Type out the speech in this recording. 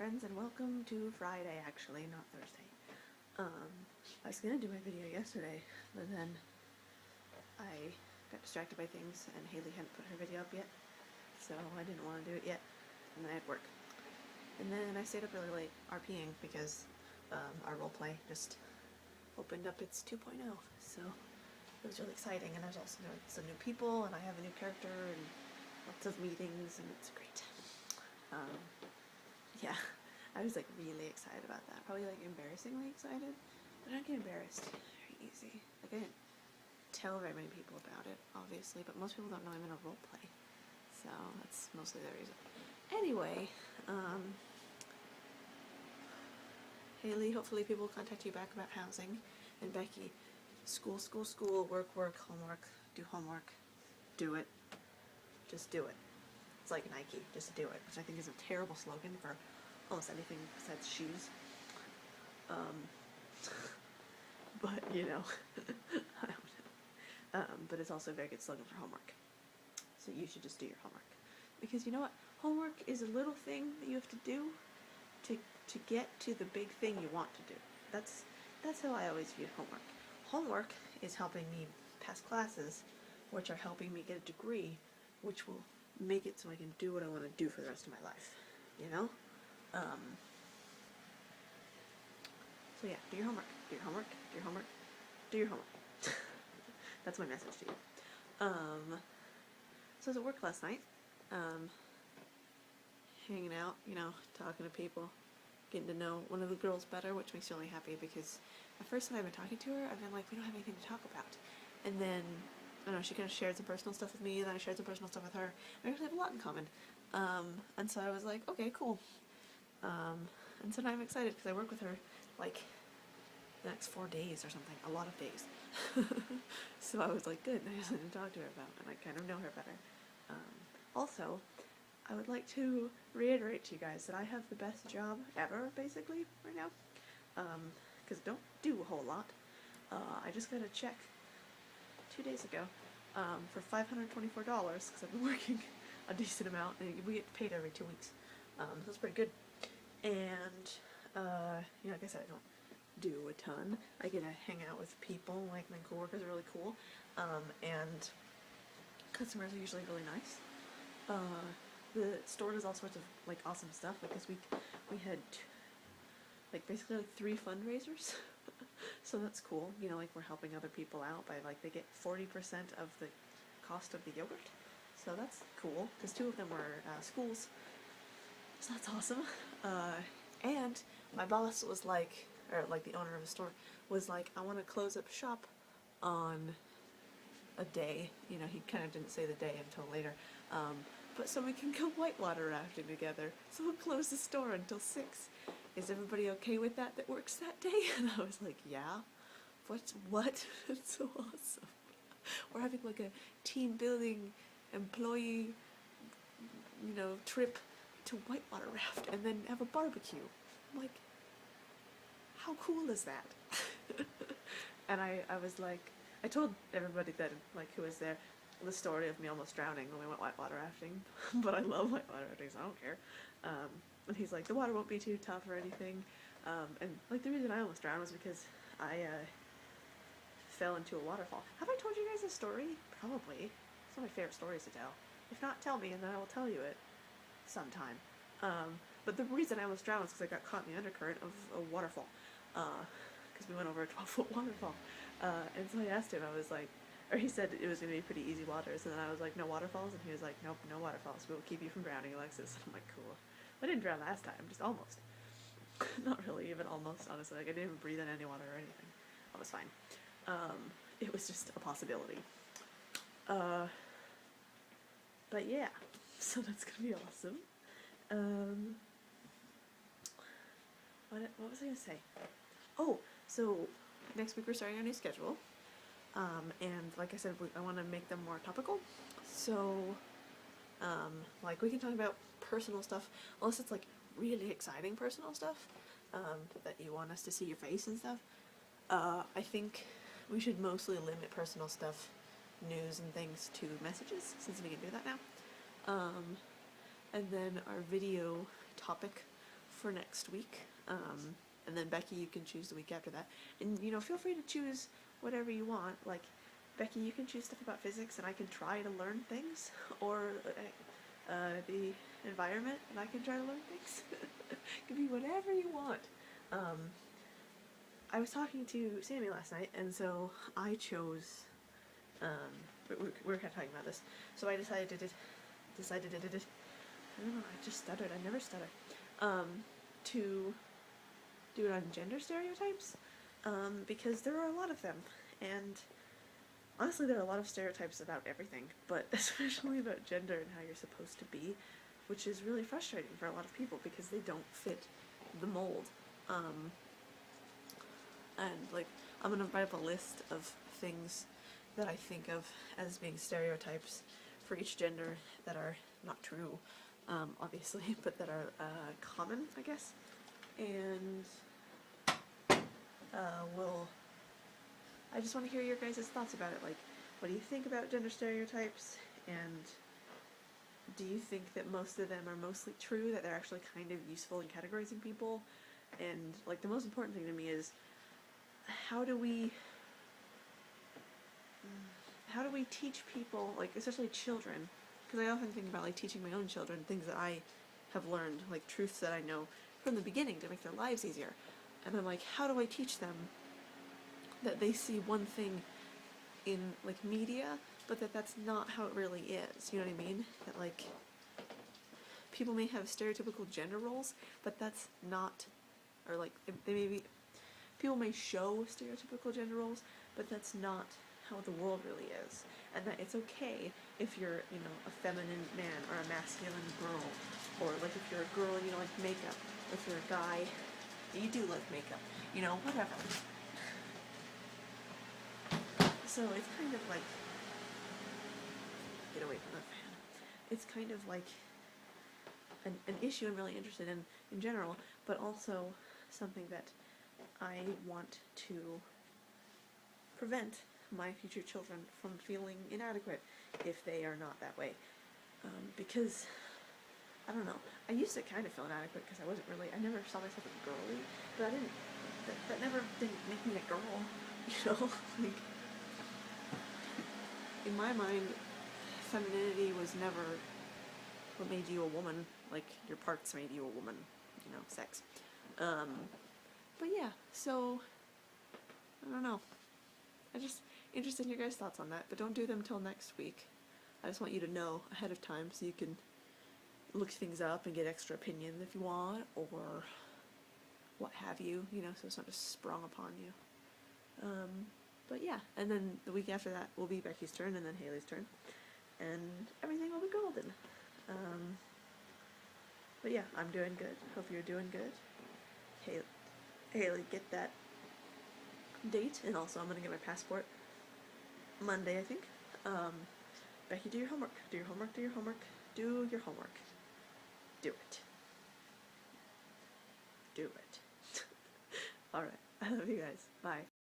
friends, and welcome to Friday, actually, not Thursday. I was gonna do my video yesterday, but then I got distracted by things, and Haley hadn't put her video up yet, so I didn't want to do it yet, and then I had work. And then I stayed up really late RPing because our roleplay just opened up its 2.0, so it was really exciting, and there's also some new people, and I have a new character, and lots of meetings, and it's great. Yeah, I was like really excited about that. Probably like embarrassingly excited, but I don't get embarrassed very easy. Like I didn't tell very many people about it, obviously, but most people don't know I'm in a role play, so that's mostly the reason. Anyway, Haley, hopefully people will contact you back about housing, and Becky, school, work, homework, do homework, do it, just do it. It's like Nike, just do it, which I think is a terrible slogan for almost anything besides shoes. But, you know, I don't know. But it's also a very good slogan for homework. So you should just do your homework. Because you know what? Homework is a little thing that you have to do to get to the big thing you want to do. That's how I always viewed homework. Homework is helping me pass classes, which are helping me get a degree, which will make it so I can do what I want to do for the rest of my life, you know? So yeah, do your homework, do your homework, do your homework, do your homework. That's my message to you. So I was at work last night, hanging out, you know, talking to people, getting to know one of the girls better, which makes me really happy because at first when I've been talking to her, I've been like, we don't have anything to talk about. And then I don't know, she kind of shared some personal stuff with me, and then I shared some personal stuff with her. We actually have a lot in common. And so I was like, okay, cool. And so now I'm excited because I work with her like the next 4 days or something, a lot of days. So I was like, good, I have something to talk to her about, and I kind of know her better. Also, I would like to reiterate to you guys that I have the best job ever, basically, right now. Because I don't do a whole lot. I just got a check 2 days ago for $524 because I've been working a decent amount, and we get paid every 2 weeks. So that's pretty good. And you know, like I said, I don't do a ton. I get to hang out with people, like my coworkers are really cool, and customers are usually really nice. The store does all sorts of like awesome stuff. Like this week we had like basically like 3 fundraisers. So that's cool, you know, like we're helping other people out by like they get 40% of the cost of the yogurt. So that's cool, because 2 of them were schools. So that's awesome. And my boss was like, or like the owner of the store was like, I want to close up shop on a day. You know, he kind of didn't say the day until later. But so we can go whitewater rafting together. So we'll close the store until 6. Is everybody okay with that works that day? And I was like, yeah. What? It's so awesome. We're having like a team building employee, you know, trip to whitewater raft and then have a barbecue. I'm like, how cool is that? And I was like, I told everybody that, like, who was there, the story of me almost drowning when we went whitewater rafting. But I love whitewater rafting, so I don't care. And he's like, the water won't be too tough or anything. And like the reason I almost drowned was because I fell into a waterfall. Have I told you guys this story? Probably. It's one of my favorite stories to tell. If not, tell me and then I will tell you it sometime. But the reason I almost drowned was because I got caught in the undercurrent of a waterfall. Because we went over a 12-foot waterfall. And so I asked him, I was like, or he said it was going to be pretty easy waters, and then I was like, no waterfalls? And he was like, nope, no waterfalls. We will keep you from drowning, Alexis. I'm like, cool. I didn't drown last time, just almost. Not really, even almost, honestly. Like, I didn't even breathe in any water or anything. I was fine. It was just a possibility. But yeah, so that's going to be awesome. What was I going to say? Oh, so next week we're starting our new schedule. And like I said, I want to make them more topical. So, like we can talk about personal stuff, unless it's like really exciting personal stuff, that you want us to see your face and stuff. I think we should mostly limit personal stuff, news and things, to messages, since we can do that now. And then our video topic for next week. And then Becky, you can choose the week after that. And, you know, feel free to choose whatever you want. Like, Becky, you can choose stuff about physics, and I can try to learn things. Or the environment, and I can try to learn things. It could be whatever you want. I was talking to Sammy last night, and so I chose, we're kind of talking about this, so I decided, I don't know, I just stuttered, I never stutter, to do it on gender stereotypes, because there are a lot of them, and honestly there are a lot of stereotypes about everything, but especially about gender and how you're supposed to be, which is really frustrating for a lot of people because they don't fit the mold. And like, I'm gonna write up a list of things that I think of as being stereotypes for each gender that are not true, obviously, but that are common, I guess. And I just want to hear your guys' thoughts about it. Like, what do you think about gender stereotypes? And do you think that most of them are mostly true, that they're actually kind of useful in categorizing people? And like, the most important thing to me is, how do we teach people, like especially children, because I often think about like teaching my own children things that I have learned, like truths that I know from the beginning to make their lives easier, and I'm like, how do I teach them that they see one thing in like media, but that's not how it really is, you know what I mean? That like, people may have stereotypical gender roles, but that's not, or like, they may be, people may show stereotypical gender roles, but that's not how the world really is. And that it's okay if you're, you know, a feminine man or a masculine girl, or like if you're a girl and you don't like makeup, or if you're a guy and you do like makeup, you know, whatever. So it's kind of like, get away from the fan. It's kind of like an issue I'm really interested in general, but also something that I want to prevent my future children from feeling inadequate if they are not that way. Because, I don't know, I used to kind of feel inadequate because I wasn't really, I never saw myself as girly, but I didn't, that never didn't make me a girl, you know? Like, in my mind, femininity was never what made you a woman, like your parts made you a woman, you know, sex. But yeah, so, I don't know. I'm just interested in your guys' thoughts on that, but don't do them till next week. I just want you to know ahead of time so you can look things up and get extra opinions if you want, or what have you, you know, so it's not just sprung upon you. But yeah, and then the week after that will be Becky's turn, and then Haley's turn, and everything will be golden. But yeah, I'm doing good. Hope you're doing good. Haley, get that date, and also I'm gonna get my passport Monday, I think. Becky, do your homework. Do your homework. Do your homework. Do your homework. Do it. Do it. Alright, I love you guys. Bye.